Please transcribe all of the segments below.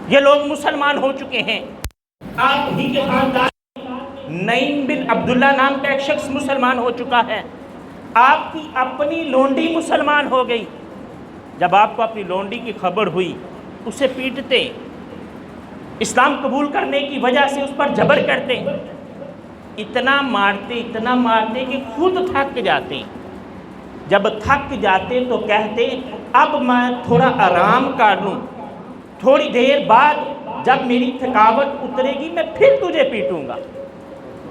یہ لوگ مسلمان ہو چکے ہیں۔ آپ ہی کے خاندان نعیم بن عبداللہ نام کا ایک شخص مسلمان ہو چکا ہے، آپ کی اپنی لونڈی مسلمان ہو گئی۔ جب آپ کو اپنی لونڈی کی خبر ہوئی، اسے پیٹتے، اسلام قبول کرنے کی وجہ سے اس پر جبر کرتے، اتنا مارتے کہ خود تھک جاتے۔ جب تھک جاتے تو کہتے اب میں تھوڑا آرام کر لوں، تھوڑی دیر بعد جب میری تھکاوٹ اترے گی میں پھر تجھے پیٹوں گا۔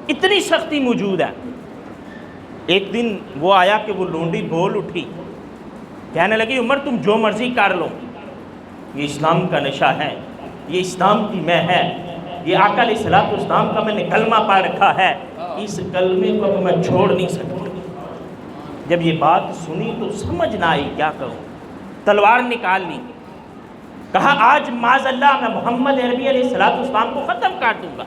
اتنی سختی موجود ہے۔ ایک دن وہ آیا کہ وہ لونڈی بول اٹھی، کہنے لگی عمر تم جو مرضی کر لو، یہ اسلام کا نشہ ہے، یہ اسلام کی میں ہے، یہ آقا علیہ الصلوۃ والسلام کا میں نے کلمہ پا رکھا ہے، اس کلمے کو میں چھوڑ نہیں سکتی۔ جب یہ بات سنی تو سمجھ نہ آئی کیا کروں، تلوار نکال لی، کہا آج معاذ اللہ میں محمد عربی علیہ الصلوۃ والسلام کو ختم کر دوں گا،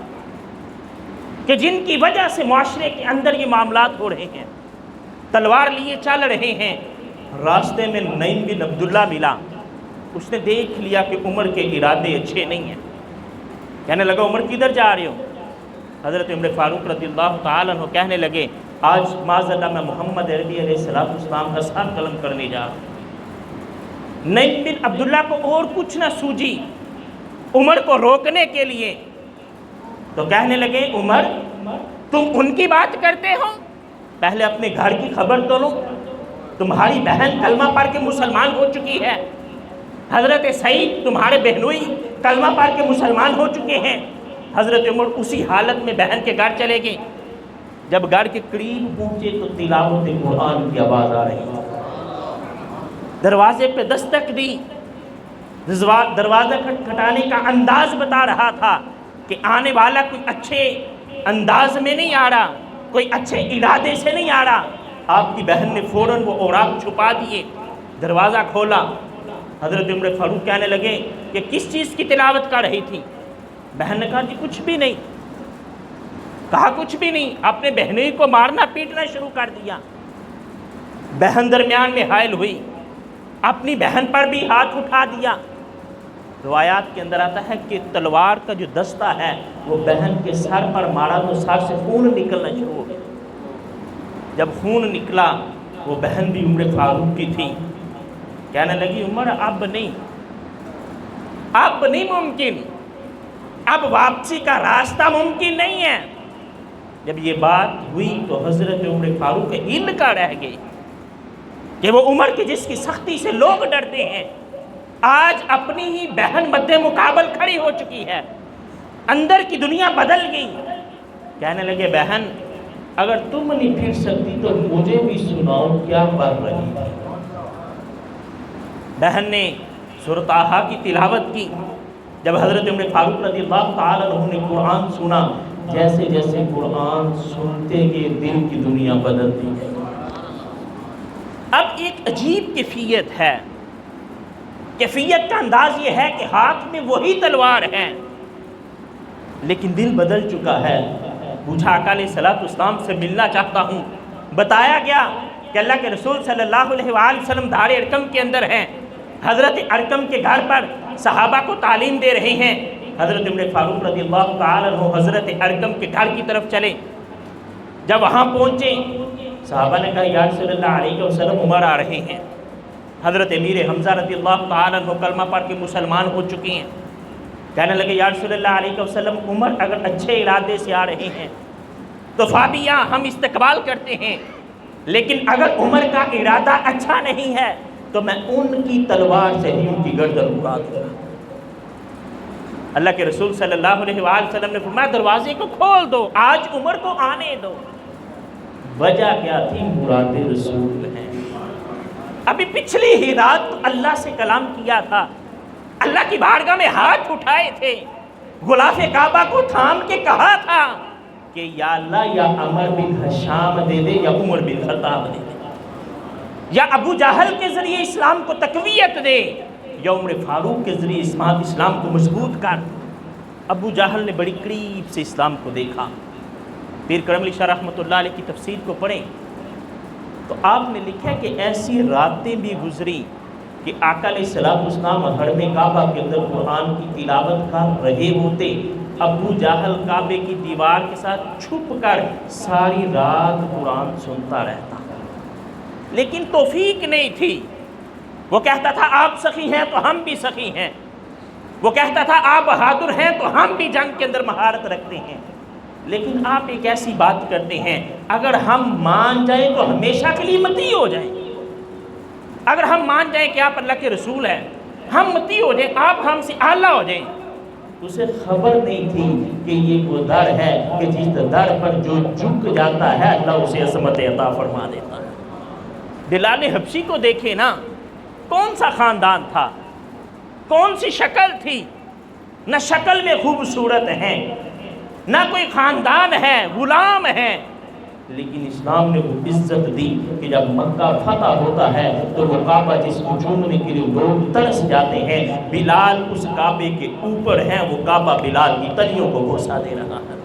کہ جن کی وجہ سے معاشرے کے اندر یہ معاملات ہو رہے ہیں۔ تلوار لیے چل رہے ہیں، راستے میں نعیم بن عبداللہ ملا، اس نے دیکھ لیا کہ عمر کے ارادے اچھے نہیں ہیں، کہنے لگا عمر کدھر جا رہے ہو؟ حضرت عمر فاروق رضی اللہ تعالیٰ عنہ کہنے لگے آج معاذ اللہ میں محمد عربی علیہ الصلوۃ والسلام کا سر قلم کرنے جا رہا ہوں۔ نعیم بن عبداللہ کو اور کچھ نہ سوجی عمر کو روکنے کے لیے، تو کہنے لگے عمر تم ان کی بات کرتے ہو، پہلے اپنے گھر کی خبر تو لو، تمہاری بہن کلمہ پڑھ کے مسلمان ہو چکی ہے، حضرت سعید تمہارے بہنوئی کلمہ پڑھ کے مسلمان ہو چکے ہیں۔ حضرت عمر اسی حالت میں بہن کے گھر چلے گئے۔ جب گھر کے قریب پہنچے تو تلاوت قرآن کی آواز آ رہی تھی، دروازے پہ دستک دی، دروازہ کھٹکھٹانے کا انداز بتا رہا تھا کہ آنے والا کوئی اچھے انداز میں نہیں آ رہا، کوئی اچھے ارادے سے نہیں آ رہا۔ آپ کی بہن نے فوراً وہ اوراق چھپا دیے، دروازہ کھولا۔ حضرت عمر فاروق کہنے لگے کہ کس چیز کی تلاوت کر رہی تھی؟ بہن نے کہا جی کچھ بھی نہیں۔ کہا کچھ بھی نہیں، اپنے بہنوئی کو مارنا پیٹنا شروع کر دیا۔ بہن درمیان میں حائل ہوئی، اپنی بہن پر بھی ہاتھ اٹھا دیا۔ روایات کے اندر آتا ہے کہ تلوار کا جو دستہ ہے وہ بہن کے سر پر مارا تو سر سے خون نکلنا شروع ہو گیا۔ جب خون نکلا وہ بہن بھی عمر فاروق کی تھی، کہنے لگی عمر اب نہیں ممکن، اب واپسی کا راستہ ممکن نہیں ہے۔ جب یہ بات ہوئی تو حضرت عمر فاروق ہل کر رہ گئے کہ وہ عمر کی جس کی سختی سے لوگ ڈرتے ہیں، آج اپنی ہی بہن مد مقابل کھڑی ہو چکی ہے، اندر کی دنیا بدل گئی۔ کہنے لگے بہن اگر تم نہیں پھر سکتی تو مجھے بھی سناؤ کیا پڑھ رہی تھی؟ بہن نے سورۃ طٰہٰ کی تلاوت کی۔ جب حضرت عمر فاروق رضی اللہ تعالیٰ عنہ نے قرآن سنا، جیسے جیسے قرآن سنتے گئے دل کی دنیا بدلتی گئی۔ اب ایک عجیب کیفیت ہے، کیفیت کا انداز یہ ہے کہ ہاتھ میں وہی تلوار ہے لیکن دل بدل چکا ہے۔ پوچھا آقا علیہ الصلوۃ والسلام سے ملنا چاہتا ہوں، بتایا گیا کہ اللہ کے رسول صلی اللہ علیہ وآلہ وسلم دار ارقم کے اندر ہیں، حضرت ارقم کے گھر پر صحابہ کو تعلیم دے رہے ہیں۔ حضرت عمر فاروق رضی اللہ تعالیٰ عنہ حضرت ارقم کے گھر کی طرف چلے۔ جب وہاں پہنچے صحابہ نے کہا یا رسول اللہ علیہ وسلم عمر آ رہے ہیں۔ حضرت امیر حمزہ رضی اللہ تعالیٰ عنہ کلمہ پڑھ کے مسلمان ہو چکے ہیں۔ کہنے لگے یا رسول اللہ علیہ وسلم عمر اگر اچھے ارادے سے آ رہے ہیں تو فابیہ ہم استقبال کرتے ہیں، لیکن اگر عمر کا ارادہ اچھا نہیں ہے تو میں ان کی تلوار سے ہی ان کی گردن اڑا دوں گا۔ اللہ کے رسول صلی اللہ علیہ وآلہ وسلم نے فرمایا دروازے کو کھول دو، آج عمر کو آنے دو۔ وجہ کیا تھی؟ مراد رسول ہیں۔ ابھی پچھلی ہی رات اللہ سے کلام کیا تھا، اللہ کی بارگاہ میں ہاتھ اٹھائے تھے، غلاف کعبہ کو تھام کے کہا تھا کہ یا اللہ یا عمر بن ہشام دے دے یا عمر بن خطاب دے دے، یا ابو جہل کے ذریعے اسلام کو تقویت دے یا عمر فاروق کے ذریعے اسلام کو مضبوط کر۔ ابو جہل نے بڑی قریب سے اسلام کو دیکھا۔ پیر کرم علی شاہ رحمۃ اللہ علیہ کی تفسیر کو پڑھیں تو آپ نے لکھا کہ ایسی راتیں بھی گزری کہ آقا علیہ السلام حرم کعبہ کے اندر قرآن کی تلاوت کر رہے ہوتے، ابو جہل کعبے کی دیوار کے ساتھ چھپ کر ساری رات قرآن سنتا رہتا، لیکن توفیق نہیں تھی۔ وہ کہتا تھا آپ سخی ہیں تو ہم بھی سخی ہیں، وہ کہتا تھا آپ بہادر ہیں تو ہم بھی جنگ کے اندر مہارت رکھتے ہیں، لیکن آپ ایک ایسی بات کرتے ہیں اگر ہم مان جائیں تو ہمیشہ کے لیے متی ہو جائیں، اگر ہم مان جائیں کہ آپ اللہ کے رسول ہیں، ہم متی ہو جائیں، آپ ہم سے اعلیٰ ہو جائیں۔ اسے خبر نہیں تھی کہ یہ وہ در ہے کہ جس در پر جو جھک جاتا ہے اللہ اسے عظمت عطا فرما دیتا ہے۔ بلال حبشی کو دیکھیں نا، کون سا خاندان تھا، کون سی شکل تھی، نہ شکل میں خوبصورت ہیں، نہ کوئی خاندان ہے، غلام ہیں، لیکن اسلام نے وہ عزت دی کہ جب مکہ فتح ہوتا ہے تو وہ کعبہ جس کو چومنے کے لیے لوگ ترس جاتے ہیں، بلال اس کعبے کے اوپر ہیں، وہ کعبہ بلال کی تلیوں کو بوسہ دے رہا ہے۔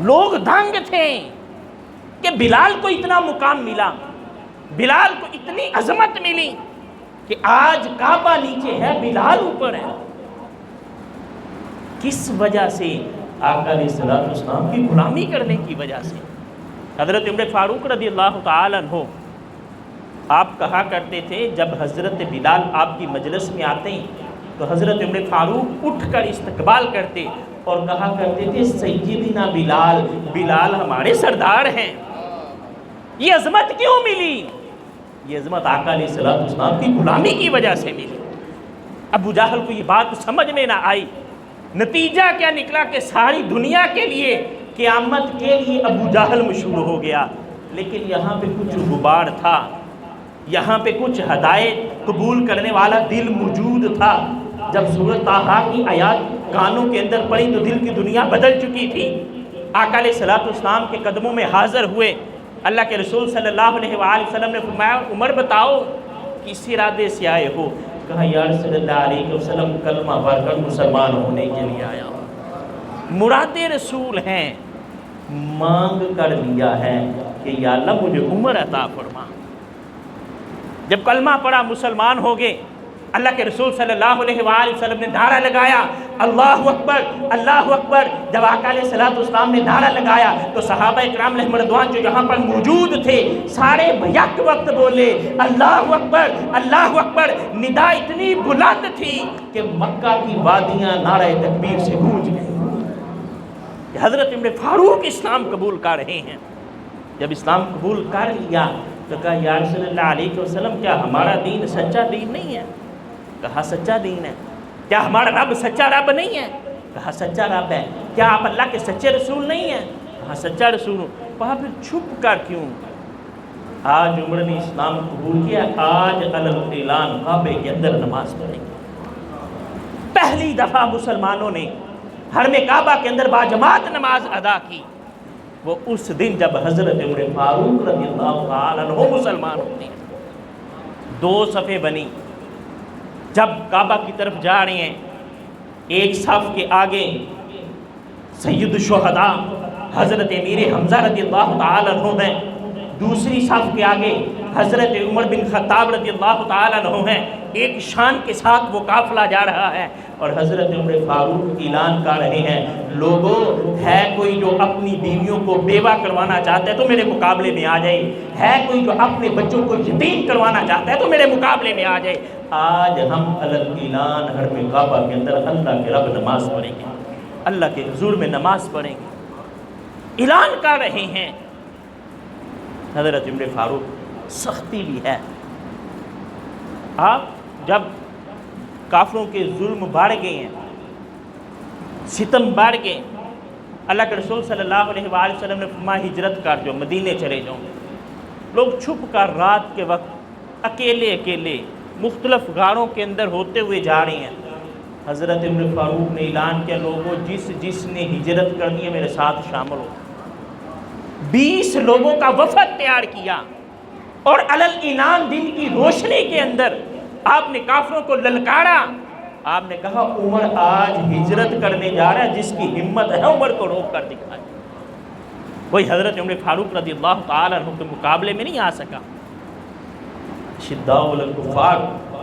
لوگ دنگ تھے کہ بلال کو اتنا مقام ملا، بلال کو اتنی عظمت ملی کہ آج کعبہ نیچے ہے، بلال اوپر ہے۔ کس وجہ سے؟ آقا علیہ السلام کی غلامی کرنے کی وجہ سے۔ حضرت عمر فاروق رضی اللہ تعالیٰ عنہ آپ کہا کرتے تھے جب حضرت بلال آپ کی مجلس میں آتے تو حضرت عمر فاروق اٹھ کر استقبال کرتے اور کہا کرتے تھے سیدنا بلال، بلال ہمارے سردار ہیں۔ یہ عظمت کیوں ملی؟ یہ عظمت آقا علیہ السلام کی غلامی کی وجہ سے ملی۔ ابو جہل کو یہ بات سمجھ میں نہ آئی، نتیجہ کیا نکلا کہ ساری دنیا کے لیے، قیامت کے لیے ابو جہل مشہور ہو گیا، لیکن یہاں پہ کچھ غبار تھا، یہاں پہ کچھ ہدایت قبول کرنے والا دل موجود تھا۔ جب سورۃ طٰہٰ کی آیات کانوں کے اندر پڑی تو دل کی دنیا بدل چکی تھی۔ آقا علیہ السلام کے قدموں میں حاضر ہوئے، اللہ کے رسول صلی اللہ علیہ وآلہ وسلم نے فرمایا عمر بتاؤ کس ارادے سے آئے ہو؟ کہا یا رسول اللہ علیہ وسلم کلمہ پڑھ کر مسلمان ہونے کے لیے آیا ہوں۔ مراد رسول ہیں، مانگ کر لیا ہے کہ یا اللہ مجھے عمر عطا فرما۔ جب کلمہ پڑھا مسلمان ہو گئے، اللہ کے رسول صلی اللہ علیہ وآلہ وسلم نے نعرہ لگایا اللہ اکبر اللہ اکبر۔ جب آقا علیہ السلام نے نعرہ لگایا تو صحابہ اکرام علیہم رضوان جو یہاں پر موجود تھے سارے بیک وقت بولے اللہ اکبر اللہ اکبر۔ ندا اتنی بلند تھی کہ مکہ کی وادیاں نعرہ تکبیر سے گونج گئیں۔ حضرت عمر فاروق اسلام قبول کر رہے ہیں۔ جب اسلام قبول کر لیا تو کہا یا رسول اللہ علیہ وسلم کیا ہمارا دین سچا دین نہیں ہے؟ کہا سچا دین ہے۔ کیا ہمارا رب سچا رب نہیں ہے؟ کہا سچا رب ہے۔ کیا آپ اللہ کے سچے رسول نہیں ہیں؟ کہا سچا رسول ہوں۔ کہا پھر چھپ کر کیوں؟ آج عمر نے اسلام قبول کیا، آج اعلان کعبے کے اندر نماز پڑھیں گے۔ پہلی دفعہ مسلمانوں نے حرم کعبہ کے اندر باجماعت نماز ادا کی، وہ اس دن جب حضرت عمر فاروق رضی اللہ تعالیٰ عنہ مسلمان ہوتے ہیں۔ دو صفیں بنی، جب کعبہ کی طرف جا رہے ہیں، ایک صف کے آگے سید الشہداء حضرت امیر حمزہ رضی اللہ تعالیٰ عنہ ہیں، دوسری صف کے آگے حضرت عمر بن خطاب رضی اللہ تعالیٰ عنہ ہیں۔ ایک شان کے ساتھ وہ قافلہ جا رہا ہے اور حضرت عمر فاروق اعلان کر رہے ہیں لوگوں ہے کوئی جو اپنی بیویوں کو بیوہ کروانا چاہتا ہے تو میرے مقابلے میں آ جائے، ہے کوئی جو اپنے بچوں کو یتیم کروانا چاہتا ہے تو میرے مقابلے میں آ جائے۔ آج ہم اعلان حرم کعبہ کے اندر اللہ کے رب نماز پڑھیں گے، اللہ کے حضور میں نماز پڑھیں گے، اعلان کر رہے ہیں۔ حضرت عمر فاروق سختی بھی ہے۔ آپ جب کافروں کے ظلم بڑھ گئے ہیں، ستم بڑھ گئے، اللہ کے رسول صلی اللہ علیہ وآلہ وسلم نے فرمایا ہجرت کر جو مدینے چلے جاؤ۔ لوگ چھپ کر رات کے وقت اکیلے اکیلے مختلف غاروں کے اندر ہوتے ہوئے جا رہے ہیں۔ حضرت عمر فاروق نے اعلان کیا لوگوں جس نے ہجرت کرنی ہے میرے ساتھ شامل ہو۔ 20 لوگوں کا وفد تیار کیا اور اعلان دن کی روشنی کے اندر آپ نے کافروں کو للکارا۔ آپ نے کہا عمر آج ہجرت کرنے جا رہا ہے، جس کی ہمت ہے عمر کو روک کر دکھائے۔ وہی حضرت عمر فاروق رضی اللہ تعالیٰ عنہ کے مقابلے میں نہیں آ سکا۔ شداء علی الکفار،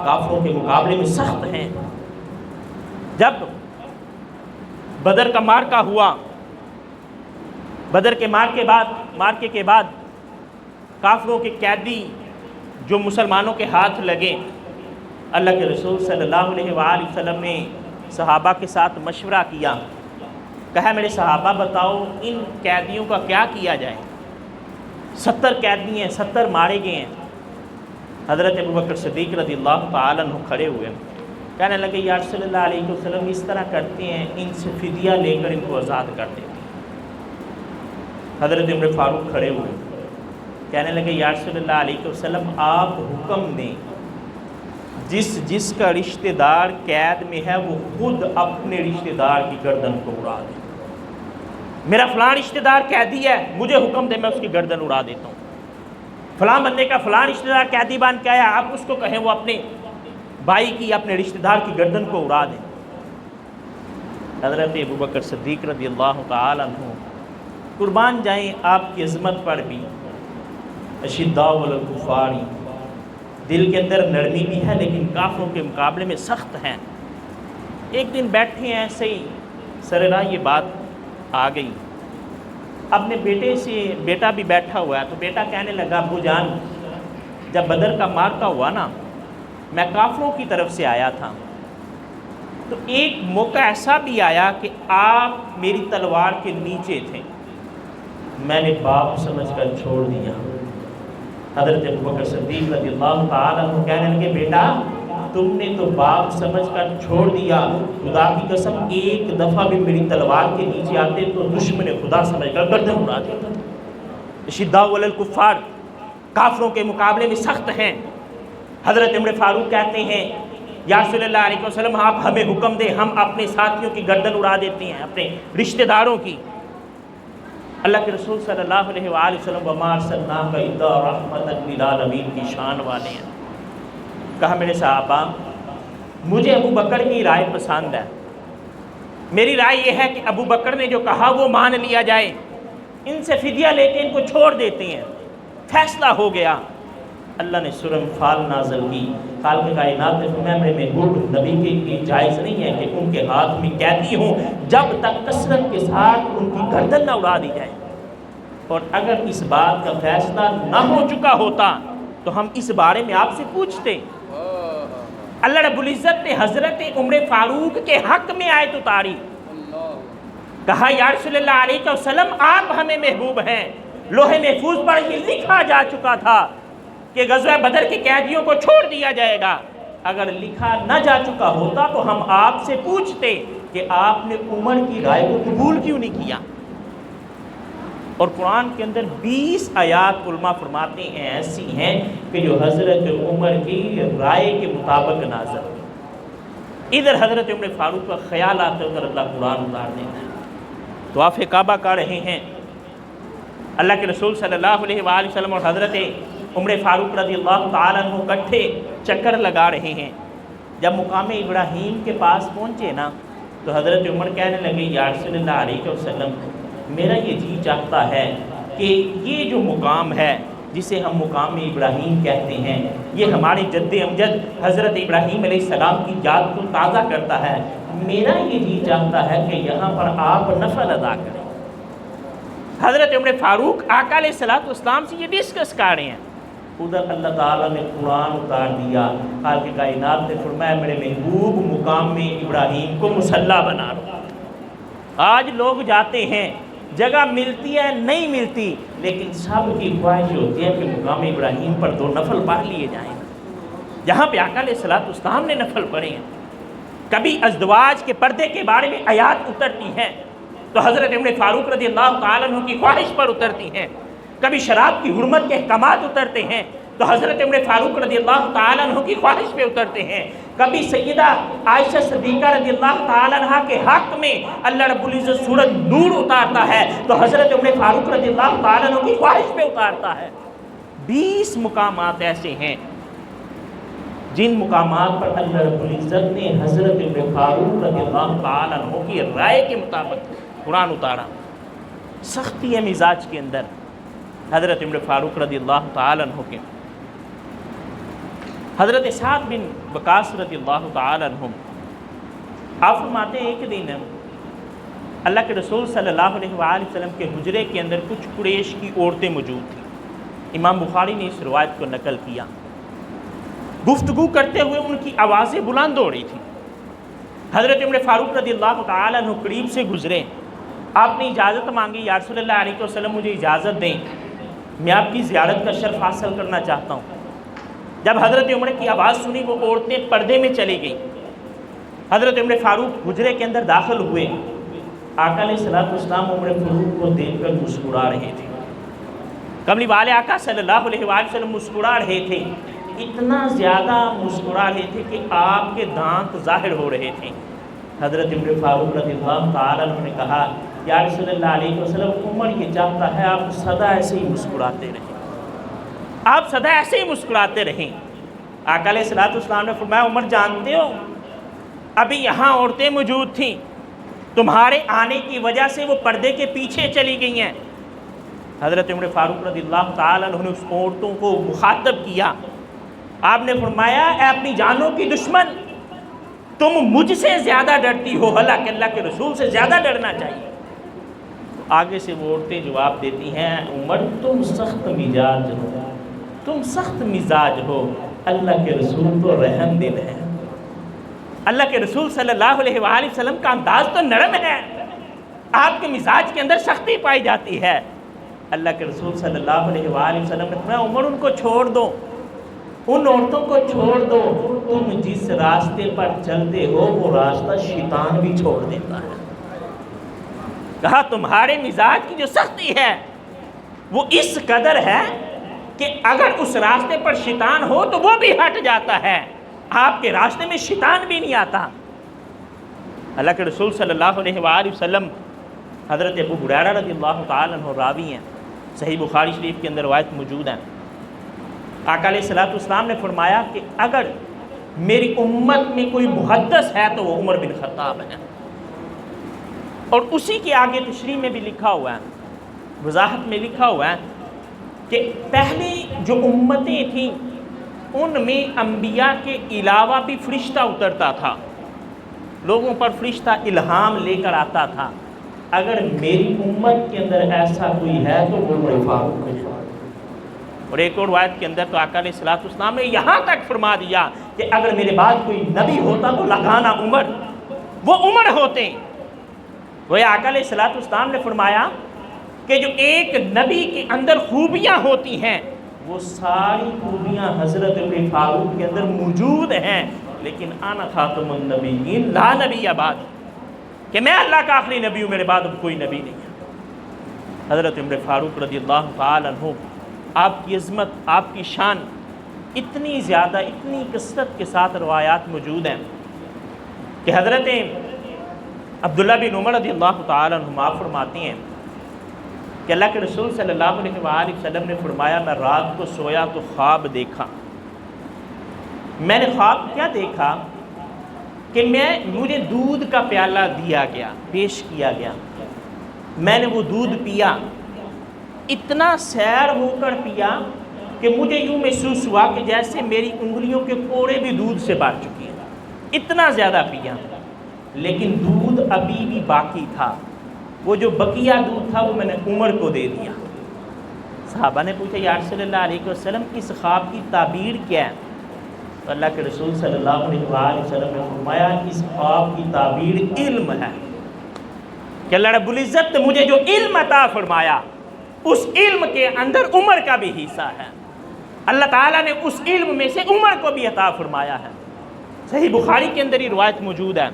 کافروں کے مقابلے میں سخت ہیں۔ جب بدر کا معرکہ ہوا، بدر کے معرکے کے بعد کافروں کے قیدی جو مسلمانوں کے ہاتھ لگے، اللہ کے رسول صلی اللہ علیہ وآلہ وسلم نے صحابہ کے ساتھ مشورہ کیا، کہا میرے صحابہ بتاؤ ان قیدیوں کا کیا کیا جائے؟ 70 قیدی ہیں، 70 مارے گئے ہیں۔ حضرت ابوبکر صدیق رضی اللہ تعالیٰ عنہ کھڑے ہوئے، کہنے لگے یا رسول اللہ علیہ وسلم اس طرح کرتے ہیں، ان سے فدیہ لے کر ان کو آزاد کر دیتے ہیں۔ حضرت عمر فاروق کھڑے ہوئے، کہنے لگے یا رسول اللہ علیہ وسلم آپ حکم دیں، جس کا رشتہ دار قید میں ہے وہ خود اپنے رشتہ دار کی گردن کو اڑا دے۔ میرا فلاں رشتہ دار قیدی ہے، مجھے حکم دے میں اس کی گردن اڑا دیتا ہوں۔ فلاں بندے کا فلاں رشتہ دار قیدی بان کیا ہے، آپ اس کو کہیں وہ اپنے بھائی کی، اپنے رشتہ دار کی گردن کو اڑا دیں۔ حضرت ابوبکر صدیق رضی اللہ تعالیٰ عنہ قربان جائیں آپ کی عظمت پر بھی، اشداء علی الکفار، دل کے اندر نرمی بھی ہے لیکن کافروں کے مقابلے میں سخت ہیں۔ ایک دن بیٹھے ہیں ایسے ہی سر راہ یہ بات آ گئی، اپنے بیٹے سے، بیٹا بھی بیٹھا ہوا ہے تو بیٹا کہنے لگا ابو جان جب بدر کا معرکہ ہوا نا میں کافروں کی طرف سے آیا تھا، تو ایک موقع ایسا بھی آیا کہ آپ میری تلوار کے نیچے تھے، میں نے باپ سمجھ کر چھوڑ دیا۔ حضرت ابوبکر صدیق رضی اللہ تعالیٰ عنہ کہنے لگے بیٹا تم نے تو باپ سمجھ کر چھوڑ دیا، خدا کی قسم ایک دفعہ بھی میری تلوار کے نیچے آتے تو دشمن خدا سمجھ کر گردن اڑا دیتا۔ شداء علی الکفار، کافروں کے مقابلے میں سخت ہیں۔ حضرت عمر فاروق کہتے ہیں یا رسول اللہ علیہ وسلم آپ ہمیں حکم دیں، ہم اپنے ساتھیوں کی گردن اڑا دیتے ہیں، اپنے رشتہ داروں کی۔ اللہ کے رسول صلی اللہ علیہ وآلہ وسلم وما ارسلناک الا رحمۃ للعالمین کی شان والے ہیں۔ کہا میرے صحابہ مجھے ابو بکر کی رائے پسند ہے، میری رائے یہ ہے کہ ابو بکر نے جو کہا وہ مان لیا جائے، ان سے فدیہ لے کے ان کو چھوڑ دیتے ہیں۔ فیصلہ ہو گیا۔ اللہ نے سورہ انفال نازل کی، خالق کائنات نے فرمایا میرے محبوب نبی کے لیے جائز نہیں ہے کہ ان کے ہاتھ میں قیدی ہوں جب تک کثرت کے ساتھ ان کی گردن نہ اڑا دی جائے، اور اگر اس بات کا فیصلہ نہ ہو چکا ہوتا تو ہم اس بارے میں آپ سے پوچھتے۔ اللہ رب العزت نے حضرت عمر فاروق کے حق میں آیت اتاری، کہا یا رسول اللہ علیہ وسلم آپ ہمیں محبوب ہیں، لوح محفوظ پر یہ لکھا جا چکا تھا کہ غزوہ بدر کے قیدیوں کو چھوڑ دیا جائے گا، اگر لکھا نہ جا چکا ہوتا تو ہم آپ سے پوچھتے کہ آپ نے عمر کی رائے کو قبول کیوں نہیں کیا۔ اور قرآن کے اندر 20 آیات علماء فرماتے ہیں ایسی ہیں کہ جو حضرت عمر کی رائے کے مطابق نازل ہوئی۔ ادھر حضرت عمر فاروق کا خیال آتا ہے، ادھر اللہ قرآن اتار دیتا ہے۔ طواف کعبہ کر رہے ہیں، اللہ کے رسول صلی اللہ علیہ وآلہ وسلم اور حضرت عمر فاروق رضی اللہ تعالیٰ عنہ کٹھے چکر لگا رہے ہیں۔ جب مقام ابراہیم کے پاس پہنچے نا تو حضرت عمر کہنے لگے یا رسول اللہ علیہ وسلم میرا یہ جی چاہتا ہے کہ یہ جو مقام ہے جسے ہم مقام ابراہیم کہتے ہیں یہ ہمارے جد امجد حضرت ابراہیم علیہ السلام کی یاد کو تازہ کرتا ہے، میرا یہ جی چاہتا ہے کہ یہاں پر آپ نفل ادا کریں۔ حضرت عمر فاروق آقا علیہ السلام سے یہ ڈسکس کر رہے ہیں، ادھر اللہ تعالیٰ نے قرآن اتار دیا، خالق کائنات نے فرمایا میرے محبوب مقام میں ابراہیم کو مصلی بنا دو۔ آج لوگ جاتے ہیں، جگہ ملتی ہے نہیں ملتی، لیکن سب کی خواہش ہوتی ہے کہ مقام ابراہیم پر 2 نفل پڑھ لیے جائیں، جہاں پہ آقا علیہ السلام نے نفل پڑھے ہیں۔ کبھی ازدواج کے پردے کے بارے میں آیات اترتی ہیں تو حضرت عمر فاروق رضی اللہ تعالیٰ عنہ کی خواہش پر اترتی ہیں، کبھی شراب کی حرمت کے احکامات اترتے ہیں تو حضرت عمر فاروق رضی اللہ تعالیٰ عنہ کی خواہش پہ اترتے ہیں، کبھی سیدہ عائشہ صدیقہ رضی اللہ تعالیٰ عنہ کے حق میں اللہ رب العزت سورۃ نور اتارتا ہے تو حضرت عمر فاروق رضی اللہ تعالیٰ عنہ کی خواہش پہ اتارتا ہے۔ 20 مقامات ایسے ہیں جن مقامات پر اللہ رب العزت نے حضرت عمر فاروق رضی اللہ تعالیٰ عنہ کی رائے کے مطابق قرآن اتارا۔ سختی ہے مزاج کے اندر حضرت عمر فاروق رضی اللہ تعالیٰ عنہ کے، حضرت سعد بن وقاص رضی اللہ تعالی عنہم آپ فرماتے ہیں ایک دن اللہ کے رسول صلی اللہ علیہ وآلہ وسلم کے حجرے کے اندر کچھ قریش کی عورتیں موجود تھیں۔ امام بخاری نے اس روایت کو نقل کیا۔ گفتگو کرتے ہوئے ان کی آوازیں بلند ہو رہی تھیں۔ حضرت عمر فاروق رضی اللہ تعالیٰ عنہ قریب سے گزرے، آپ نے اجازت مانگی، یا رسول اللہ علیہ وسلم مجھے اجازت دیں، میں آپ کی زیارت کا شرف حاصل کرنا چاہتا ہوں۔ جب حضرت عمر کی آواز سنی وہ عورتیں پردے میں چلی گئیں۔ حضرت عمر فاروق حجرے کے اندر داخل ہوئے، آقا علیہ السلام عمر فاروق کو دیکھ کر مسکرا رہے تھے۔ کملی والے آقا صلی اللہ علیہ وآلہ وسلم مسکرا رہے تھے، اتنا زیادہ مسکرا رہے تھے کہ آپ کے دانت ظاہر ہو رہے تھے۔ حضرت عمر فاروق رضی اللہ تعالیٰ عنہ نے کہا، یا رسول اللہ علیہ وسلم عمر یہ چاہتا ہے آپ سدا ایسے ہی مسکراتے رہیں، آپ سدا ایسے ہی مسکراتے رہیں۔ آقا علیہ السلام نے فرمایا، عمر جانتے ہو ابھی یہاں عورتیں موجود تھیں، تمہارے آنے کی وجہ سے وہ پردے کے پیچھے چلی گئی ہیں۔ حضرت عمر فاروق رضی اللہ تعالیٰ عنہ نے اس عورتوں کو مخاطب کیا، آپ نے فرمایا، اے اپنی جانوں کی دشمن، تم مجھ سے زیادہ ڈرتی ہو، حالانکہ اللہ کے رسول سے زیادہ ڈرنا چاہیے۔ آگے سے وہ عورتیں جواب دیتی ہیں، عمر تم سخت مزاج ہو، تم سخت مزاج ہو، اللہ کے رسول تو رحم دل ہے، اللہ کے رسول صلی اللہ علیہ وآلہ وسلم کا انداز تو نرم ہے، آپ کے مزاج کے اندر سختی پائی جاتی ہے۔ اللہ کے رسول صلی اللہ علیہ وآلہ وسلم نے فرمایا، عمر ان کو چھوڑ دو، ان عورتوں کو چھوڑ دو، تم جس راستے پر چلتے ہو وہ راستہ شیطان بھی چھوڑ دیتا ہے۔ کہا تمہارے مزاج کی جو سختی ہے وہ اس قدر ہے کہ اگر اس راستے پر شیطان ہو تو وہ بھی ہٹ جاتا ہے، آپ کے راستے میں شیطان بھی نہیں آتا۔ اللہ کے رسول صلی اللہ علیہ وآلہ وسلم، حضرت ابو ہریرہ رضی اللہ تعالیٰ عنہ راوی ہیں، صحیح بخاری شریف کے اندر روایت موجود ہیں، آقا علیہ السلام نے فرمایا کہ اگر میری امت میں کوئی محدث ہے تو وہ عمر بن خطاب ہے۔ اور اسی کے آگے تشریح میں بھی لکھا ہوا ہے، وضاحت میں لکھا ہوا ہے کہ پہلے جو امتیں تھیں ان میں انبیاء کے علاوہ بھی فرشتہ اترتا تھا، لوگوں پر فرشتہ الہام لے کر آتا تھا۔ اگر میری امت کے اندر ایسا کوئی ہے تو وہ عمر فاروق ہے۔ اور ایک اور روایت کے اندر تو آقا علیہ السلام نے یہاں تک فرما دیا کہ اگر میرے بعد کوئی نبی ہوتا تو لگانا عمر، وہ عمر ہوتے۔ وہ آقا علیہ السلام نے فرمایا کہ جو ایک نبی کے اندر خوبیاں ہوتی ہیں وہ ساری خوبیاں حضرت عمر فاروق کے اندر موجود ہیں، لیکن انا خاتم النبیین لا نبی بعد، کہ میں اللہ کا آخری نبی ہوں، میرے بعد اب کوئی نبی نہیں ہے۔ حضرت عمر فاروق رضی اللہ تعالیٰ عنہ، آپ کی عظمت، آپ کی شان اتنی زیادہ، اتنی کثرت کے ساتھ روایات موجود ہیں کہ حضرت عبداللہ بن عمر رضی اللہ تعالیٰ عنہ آپ فرماتے ہیں کہ اللہ کے رسول صلی اللہ علیہ وآلہ وسلم نے فرمایا، میں رات کو سویا تو خواب دیکھا۔ میں نے خواب کیا دیکھا کہ مجھے دودھ کا پیالہ دیا گیا، پیش کیا گیا، میں نے وہ دودھ پیا، اتنا سیر ہو کر پیا کہ مجھے یوں محسوس ہوا کہ جیسے میری انگلیوں کے کوڑے بھی دودھ سے بھر چکی ہیں، اتنا زیادہ پیا، لیکن دودھ ابھی بھی باقی تھا۔ وہ جو بقیہ دودھ تھا وہ میں نے عمر کو دے دیا۔ صحابہ نے پوچھا، یا رسول اللہ علیہ وسلم اس خواب کی تعبیر کیا ہے؟ تو اللہ کے رسول صلی اللہ علیہ وآلہ وسلم نے فرمایا، اس خواب کی تعبیر علم ہے، کہ اللہ رب العزت نے مجھے جو علم عطا فرمایا اس علم کے اندر عمر کا بھی حصہ ہے، اللہ تعالیٰ نے اس علم میں سے عمر کو بھی عطا فرمایا ہے۔ صحیح بخاری کے اندر ہی روایت موجود ہے،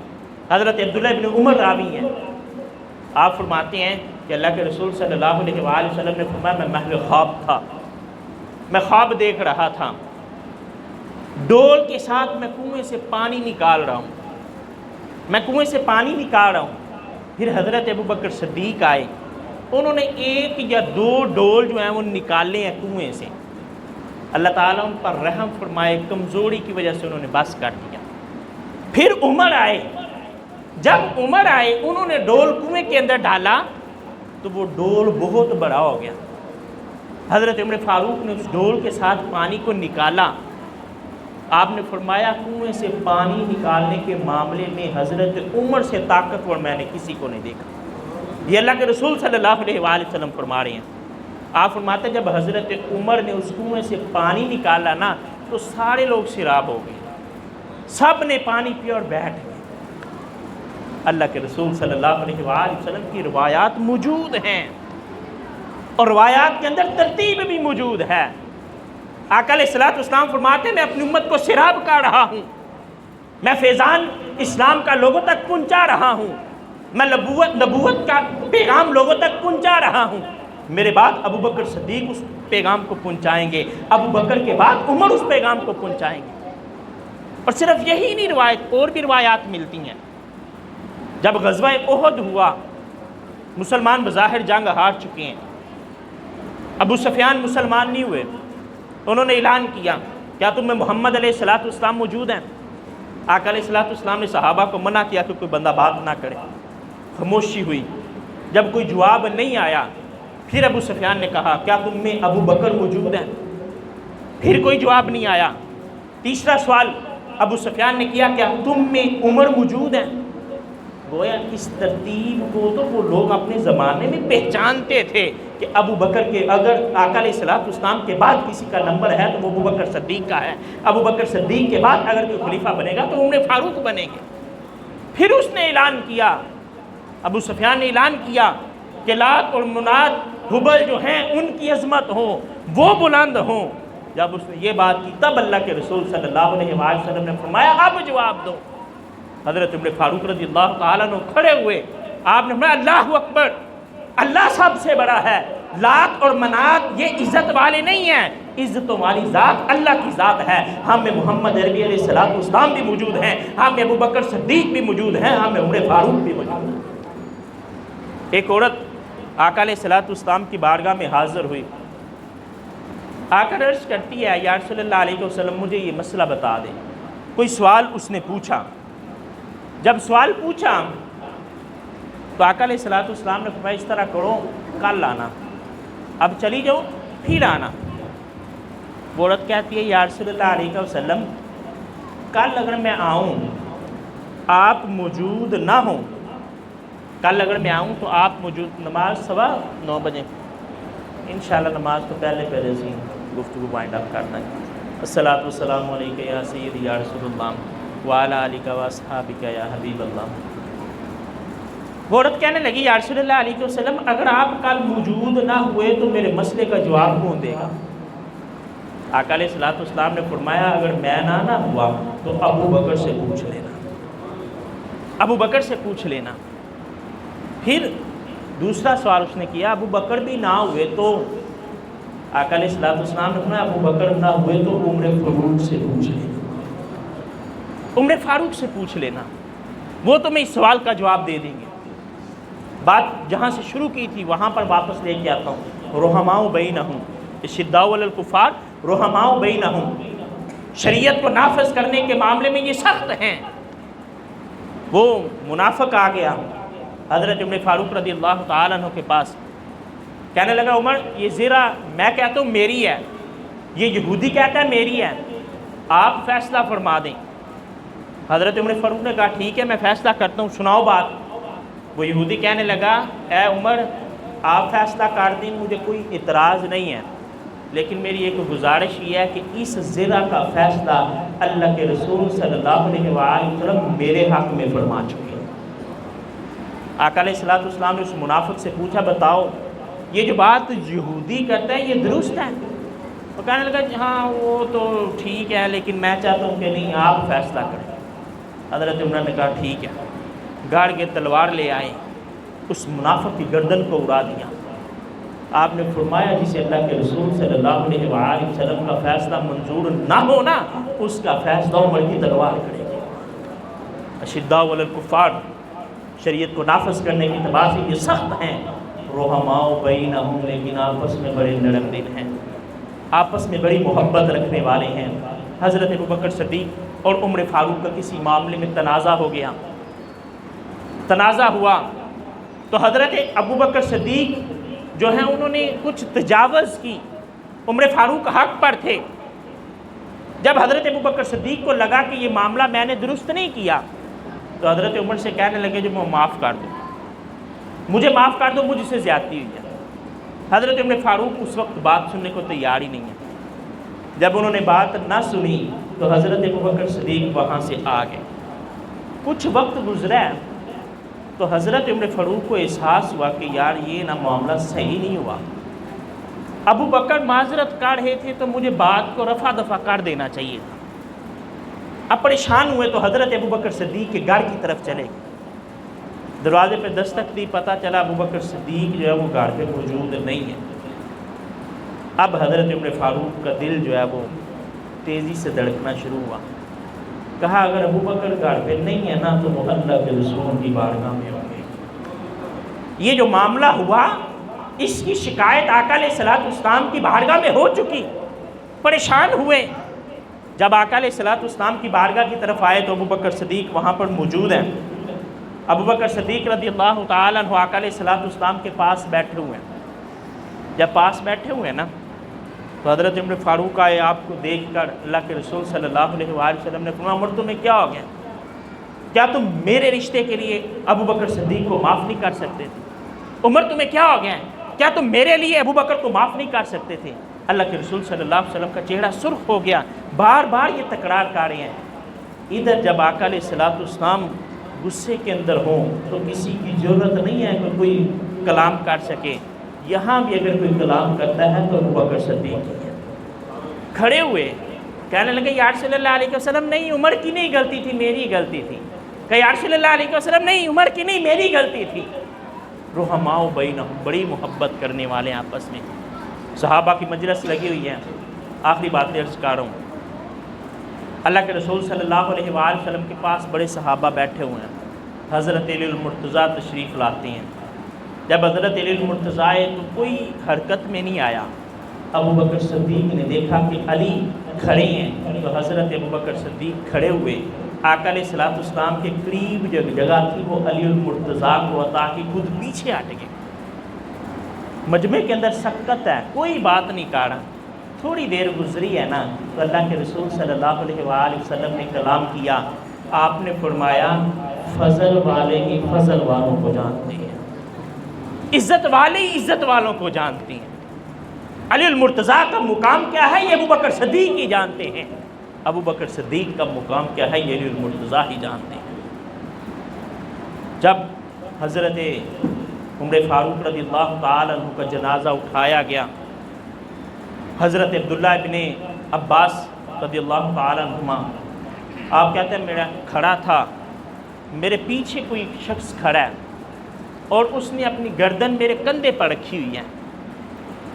حضرت عبداللہ بن عمر راوی ہیں، آپ فرماتے ہیں کہ اللہ کے رسول صلی اللہ علیہ وآلہ وسلم نے فرمایا، میں محل خواب تھا، میں خواب دیکھ رہا تھا، ڈول کے ساتھ میں کنویں سے پانی نکال رہا ہوں، میں کنویں سے پانی نکال رہا ہوں۔ پھر حضرت ابوبکر صدیق آئے، انہوں نے ایک یا دو ڈول جو ہیں وہ نکالے ہیں کنویں سے، اللہ تعالیٰ ان پر رحم فرمائے، کمزوری کی وجہ سے انہوں نے بس کر دیا۔ پھر عمر آئے، جب عمر آئے انہوں نے ڈول کنویں کے اندر ڈالا تو وہ ڈول بہت بڑا ہو گیا۔ حضرت عمر فاروق نے اس ڈول کے ساتھ پانی کو نکالا، آپ نے فرمایا کنویں سے پانی نکالنے کے معاملے میں حضرت عمر سے طاقتور میں نے کسی کو نہیں دیکھا۔ یہ اللہ کے رسول صلی اللہ علیہ وآلہ وسلم فرما رہے ہیں۔ آپ فرماتے ہیں جب حضرت عمر نے اس کنویں سے پانی نکالا نا تو سارے لوگ سیراب ہو گئے، سب نے پانی پیا اور بیٹھ گئے۔ اللہ کے رسول صلی اللہ علیہ وآلہ وسلم کی روایات موجود ہیں، اور روایات کے اندر ترتیب بھی موجود ہے۔ آقا علیہ الصلوۃ والسلام فرماتے ہیں میں اپنی امت کو سیراب کر رہا ہوں، میں فیضان اسلام کا لوگوں تک پہنچا رہا ہوں، میں نبوت کا پیغام لوگوں تک پہنچا رہا ہوں، میرے بعد ابو بکر صدیق اس پیغام کو پہنچائیں گے، ابو بکر کے بعد عمر اس پیغام کو پہنچائیں گے۔ اور صرف یہی نہیں روایت، اور بھی روایات ملتی ہیں۔ جب غزوہ احد ہوا، مسلمان بظاہر جنگ ہار چکے ہیں، ابو سفیان مسلمان نہیں ہوئے، انہوں نے اعلان کیا کیا تم میں محمد علیہ الصلوۃ والسلام موجود ہیں؟ آقا علیہ الصلوۃ والسلام نے صحابہ کو منع کیا کہ کوئی بندہ بات نہ کرے، خاموشی ہوئی۔ جب کوئی جواب نہیں آیا پھر ابو سفیان نے کہا کیا تم میں ابو بکر موجود ہیں؟ پھر کوئی جواب نہیں آیا۔ تیسرا سوال ابو سفیان نے کیا کیا تم میں عمر موجود ہیں؟ گویا اس ترتیب کو تو وہ لوگ اپنے زمانے میں پہچانتے تھے کہ ابو بکر کے اگر آقا علیہ الصلوۃ والسلام کے بعد کسی کا نمبر ہے تو وہ ابو بکر صدیق کا ہے، ابو بکر صدیق کے بعد اگر کوئی خلیفہ بنے گا تو عمر فاروق بنے گے۔ پھر اس نے اعلان کیا، ابو سفیان نے اعلان کیا کہ لات اور منات ہبل جو ہیں ان کی عظمت ہو، وہ بلند ہوں۔ جب اس نے یہ بات کی تب اللہ کے رسول صلی اللہ علیہ وآلہ وسلم نے فرمایا اب جواب دو۔ حضرت عمر فاروق رضی اللہ تعالیٰ عنہ کھڑے ہوئے، آپ نے فرمایا اللہ اکبر، اللہ سب سے بڑا ہے، لات اور منات یہ عزت والے نہیں ہیں، عزتوں والی ذات اللہ کی ذات ہے۔ ہم میں محمد عربی علیہ الصلوۃ والسلام بھی موجود ہیں، ہم میں ابو بکر صدیق بھی موجود ہیں، ہم میں عمر فاروق بھی موجود ہیں۔ ایک عورت آقا علیہ الصلوۃ والسلام کی بارگاہ میں حاضر ہوئی، آ کر عرض کرتی ہے یا رسول اللہ علیہ وسلم مجھے یہ مسئلہ بتا دیں۔ کوئی سوال اس نے پوچھا، جب سوال پوچھا تو آقا علیہ الصلوۃ والسلام نے فرمایا اس طرح کرو کل آنا، اب چلی جاؤ پھر آنا۔ وہ عورت کہتی ہے یا رسول اللہ علیہ وسلم کل اگر میں آؤں آپ موجود نہ ہوں، کل اگر میں آؤں تو آپ موجود، نماز 9:15 بجے انشاءاللہ نماز تو پہلے سے گفتگو وائنڈ اپ کرنا ہے۔ الصلاۃ والسلام علیکہ یا سیدی یا رسول اللہ وعلی آلک و اصحابک یا حبیب اللہ۔ وہ عورت کہنے لگی یا رسول اللہ علیہ وسلم اگر آپ کل موجود نہ ہوئے تو میرے مسئلے کا جواب کون دے گا؟ آقا علیہ الصلوۃ والسلام نے فرمایا اگر میں نہ ہوا تو ابو بکر سے پوچھ لینا، ابو بکر سے پوچھ لینا۔ پھر دوسرا سوال اس نے کیا ابو بکر بھی نہ ہوئے تو آقا علیہ الصلوۃ والسلام نے فرمایا ابو بکر نہ ہوئے تو عمر فاروق سے پوچھ لینا، عمر فاروق سے پوچھ لینا، وہ تمہیں اس سوال کا جواب دے دیں گے۔ بات جہاں سے شروع کی تھی وہاں پر واپس لے کے آتا ہوں۔ رحماء بینہم، شداء علی الکفار رحماء بینہم، شریعت کو نافذ کرنے کے معاملے میں یہ سخت ہیں۔ وہ منافق آ گیا حضرت عمر فاروق رضی اللہ تعالیٰ عنہ کے پاس، کہنے لگا عمر یہ زرہ میں کہتا ہوں میری ہے، یہ یہودی کہتا ہے میری ہے، آپ فیصلہ فرما دیں۔ حضرت عمر فاروق نے کہا ٹھیک ہے میں فیصلہ کرتا ہوں، سناؤ بات۔ وہ یہودی کہنے لگا اے عمر آپ فیصلہ کر دیں مجھے کوئی اعتراض نہیں ہے، لیکن میری ایک گزارش یہ ہے کہ اس زرہ کا فیصلہ اللہ کے رسول صلی اللہ علیہ وآلہ وسلم میرے حق میں فرما چکے ہیں۔ آقا علیہ الصلوۃ والسلام نے اس منافق سے پوچھا بتاؤ یہ جو بات یہودی کرتا ہے یہ درست ہے؟ وہ کہنے لگا ہاں وہ تو ٹھیک ہے لیکن میں چاہتا ہوں کہ نہیں آپ فیصلہ کریں۔ حضرت عمر نے کہا ٹھیک ہے، گاڑ کے تلوار لے آئے، اس منافق کی گردن کو اڑا دیا۔ آپ نے فرمایا جسے اللہ کے رسول صلی اللہ علیہ وآلہ وسلم کا فیصلہ منظور نہ ہونا اس کا فیصلہ عمر کی تلوار کرے گی۔ اشداء علی الکفار، شریعت کو نافذ کرنے کی اعتبار سے یہ سخت ہیں، رحماء بینہم لیکن آپس میں بڑے نرم دل ہیں، آپس میں بڑی محبت رکھنے والے ہیں۔ حضرت ابوبکر صدیق اور عمر فاروق کا کسی معاملے میں تنازع ہو گیا، تنازع ہوا تو حضرت ابوبکر صدیق جو ہیں انہوں نے کچھ تجاوز کی، عمر فاروق حق پر تھے جب حضرت ابو بکر صدیق کو لگا کہ یہ معاملہ میں نے درست نہیں کیا تو حضرت عمر سے کہنے لگے جو میں معاف کر دوں، مجھے معاف کر دو، مجھ سے زیادتی ہوئی ہے۔ حضرت عمر فاروق اس وقت بات سننے کو تیار ہی نہیں ہے۔ جب انہوں نے بات نہ سنی تو حضرت ابو بکر صدیق وہاں سے آ گئے۔ کچھ وقت گزرا تو حضرت عمر فاروق کو احساس ہوا کہ یار یہ نہ معاملہ صحیح نہیں ہوا، ابو بکر معذرت کر رہے تھے تو مجھے بات کو رفع دفع کر دینا چاہیے تھا۔ اب پریشان ہوئے تو حضرت ابو بکر صدیق کے گھر کی طرف چلے، دروازے پہ دستک دی، پتہ چلا ابو بکر صدیق جو ہے وہ گھر پہ موجود نہیں ہے۔ اب حضرت عمر فاروق کا دل جو ہے وہ تیزی سے دھڑکنا شروع ہوا۔ کہا اگر ابو بکر گھر پہ نہیں ہے نا تو وہ اللہ کے رسول کی بارگاہ میں ہوں گے۔ یہ جو معاملہ ہوا اس کی شکایت آقا علیہ الصلوۃ والسلام کی بارگاہ میں ہو چکی، پریشان ہوئے۔ جب آقا علیہ الصلوۃ والسلام کی بارگاہ کی طرف آئے تو ابو بکر صدیق وہاں پر موجود ہیں۔ ابو بکر صدیق رضی اللہ تعالیٰ عنہ آقا علیہ الصلوۃ والسلام کے پاس بیٹھے ہوئے ہیں۔ جب پاس بیٹھے ہوئے ہیں نا تو حضرت عمر فاروق آئے، آپ کو دیکھ کر اللہ کے رسول صلی اللہ علیہ وآلہ وسلم نے فرمایا عمر تمہیں کیا ہو گیا؟ کیا تم میرے رشتے کے لیے ابو بکر صدیق کو معاف نہیں کر سکتے تھے؟ عمر تمہیں کیا ہو گیا؟ کیا تم میرے لیے ابو بکر کو معاف نہیں کر سکتے تھے؟ اللہ کے رسول صلی اللہ علیہ وسلم کا چہرہ سرخ ہو گیا، بار بار یہ تکرار کر رہے ہیں۔ ادھر جب آقا علیہ الصلوۃ والسلام غصے کے اندر ہوں تو کسی کی ضرورت نہیں ہے کہ کوئی کلام کر سکے، یہاں بھی اگر کوئی کلام کرتا ہے تو ابو بکر صدیق ہی ہے۔ کھڑے ہوئے کہنے لگے یا رسول اللہ علیہ وسلم نہیں، عمر کی نہیں غلطی تھی، میری غلطی تھی۔ کہ یا رسول اللہ علیہ وسلم نہیں، عمر کی نہیں، میری غلطی تھی۔ رحماء بینہم، بڑی محبت کرنے والے آپس میں، صحابہ کی مجلس لگی ہوئی ہے۔ آخری باتیں عرض کر رہا ہوں، اللہ کے رسول صلی اللہ علیہ وآلہ وسلم کے پاس بڑے صحابہ بیٹھے ہوئے ہیں۔ حضرت علی المرتضیٰ تشریف لاتے ہیں۔ جب حضرت علی المرتضیٰ آئے تو کوئی حرکت میں نہیں آیا۔ ابو بکر صدیق نے دیکھا کہ علی کھڑے ہیں تو حضرت ابو بکر صدیق کھڑے ہوئے، آقا علیہ الصلوۃ والسلام کے قریب جو جگہ تھی وہ علی المرتضیٰ کو عطا کی، خود پیچھے ہٹ گئے۔ مجمع کے اندر سکت ہے، کوئی بات نہیں کر رہا۔ تھوڑی دیر گزری ہے نا تو اللہ کے رسول صلی اللہ علیہ وآلہ وسلم نے کلام کیا۔ آپ نے فرمایا فضل والے ہی فضل والوں کو جانتے ہیں، عزت والے ہی عزت والوں کو جانتے ہیں۔ علی المرتضیٰ کا مقام کیا ہے یہ ابو بکر صدیق ہی جانتے ہیں، ابو بکر صدیق کا مقام کیا ہے یہ علی المرتضیٰ ہی جانتے ہیں۔ جب حضرت عمر فاروق رضی اللہ تعالیٰ عنہ کا جنازہ اٹھایا گیا، حضرت عبداللہ ابن عباس رضی اللہ تعالیٰ عنہما، آپ کہتے ہیں میرا کھڑا تھا، میرے پیچھے کوئی شخص کھڑا ہے اور اس نے اپنی گردن میرے کندھے پر رکھی ہوئی ہے،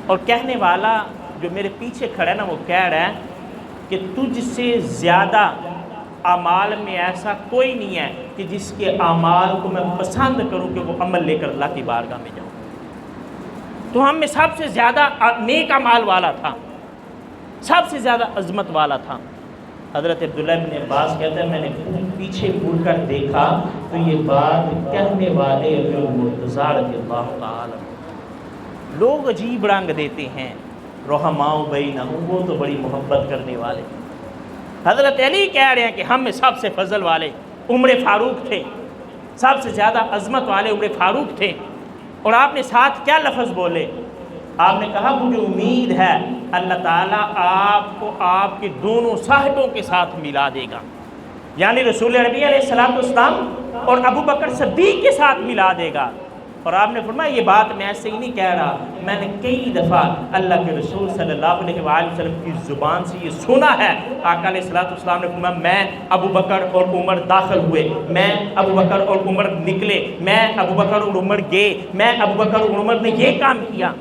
اور کہنے والا جو میرے پیچھے کھڑا ہے نا وہ کہہ رہا ہے کہ تجھ سے زیادہ اعمال میں ایسا کوئی نہیں ہے کہ جس کے اعمال کو میں پسند کروں کہ وہ عمل لے کر اللہ کی بارگاہ میں جاؤں۔ تو ہم میں سب سے زیادہ نیک اعمال والا تھا، سب سے زیادہ عظمت والا تھا۔ حضرت عبداللہ بن عباس کہتا ہے میں نے پیچھے مڑ کر دیکھا تو یہ بات کہنے والے علی المرتضیٰ رضی اللہ تعالیٰ، لوگ عجیب رنگ دیتے ہیں، رحماء بینہم، وہ تو بڑی محبت کرنے والے۔ حضرت علی کہہ رہے ہیں کہ ہم میں سب سے فضل والے عمر فاروق تھے، سب سے زیادہ عظمت والے عمر فاروق تھے، اور آپ نے ساتھ کیا لفظ بولے؟ آپ نے کہا مجھے امید ہے اللہ تعالیٰ آپ کو آپ کے دونوں صاحبوں کے ساتھ ملا دے گا، یعنی رسول عربی علیہ الصلوۃ والسلام اور ابو بکر صدیق کے ساتھ ملا دے گا۔ اور آپ نے فرمایا یہ بات میں ایسے ہی نہیں کہہ رہا، میں نے کئی دفعہ اللہ کے رسول صلی اللہ علیہ وآلہ وسلم کی زبان سے یہ سنا ہے۔ آقا علیہ الصلوۃ والسلام نے فرمایا میں ابو بکر اور عمر داخل ہوئے، میں ابو بکر اور عمر نکلے، میں ابو بکر اور عمر گئے، میں ابو بکر اور عمر نے یہ کام کیا۔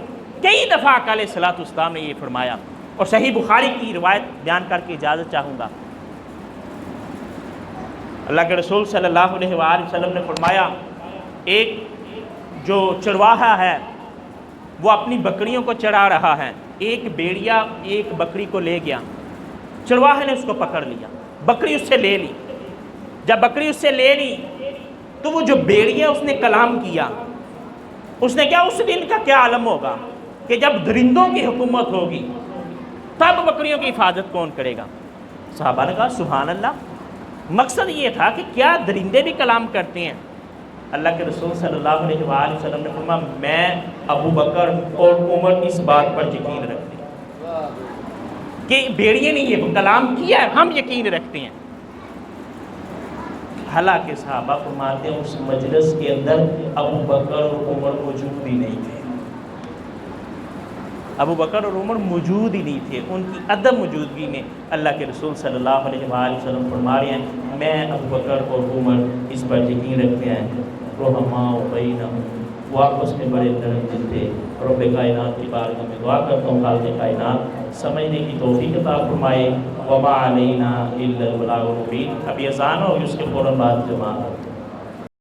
کئی دفعہ آقا علیہ الصلوۃ والسلام نے یہ فرمایا۔ اور صحیح بخاری کی روایت بیان کر کے اجازت چاہوں گا، اللہ کے رسول صلی اللہ علیہ وآلہ وسلم نے فرمایا ایک جو چرواہا ہے وہ اپنی بکریوں کو چرا رہا ہے، ایک بیڑیا ایک بکری کو لے گیا، چرواہے نے اس کو پکڑ لیا، بکری اس سے لے لی۔ جب بکری اس سے لے لی تو وہ جو بیڑیا اس نے کلام کیا، اس نے کیا، اس دن کا کیا عالم ہوگا کہ جب درندوں کی حکومت ہوگی تب بکریوں کی حفاظت کون کرے گا؟ صحابہ نے کہا سبحان اللہ۔ مقصد یہ تھا کہ کیا درندے بھی کلام کرتے ہیں؟ اللہ کے رسول صلی اللہ علیہ وآلہ وسلم نے فرمایا میں ابو بکر اور عمر اس بات پر یقین رکھتے ہیں کہ بھیڑیے نہیں یہ کلام کیا ہے، ہم یقین رکھتے ہیں۔ حالانکہ صحابہ فرماتے ہیں اس مجلس کے اندر ابو بکر اور عمر موجود ہی نہیں تھے، ابو بکر اور عمر موجود ہی نہیں تھے، ان کی عدم موجودگی میں اللہ کے رسول صلی اللہ علیہ وآلہ وسلم فرما رہے ہیں میں ابو بکر اور عمر اس پر یقین رکھتے ہیں۔ رحماء بینہم، وہ آپس میں بڑے نرم دل تھے۔ رب کائنات کی بارگاہ میں دعا کرتا ہوں خالق کائنات سمجھنے کی توفیق عطا فرمائے۔ وما علینا الا البلاغ المبین۔ اب یہ اذان اور اس کے فوراً بعد جماعت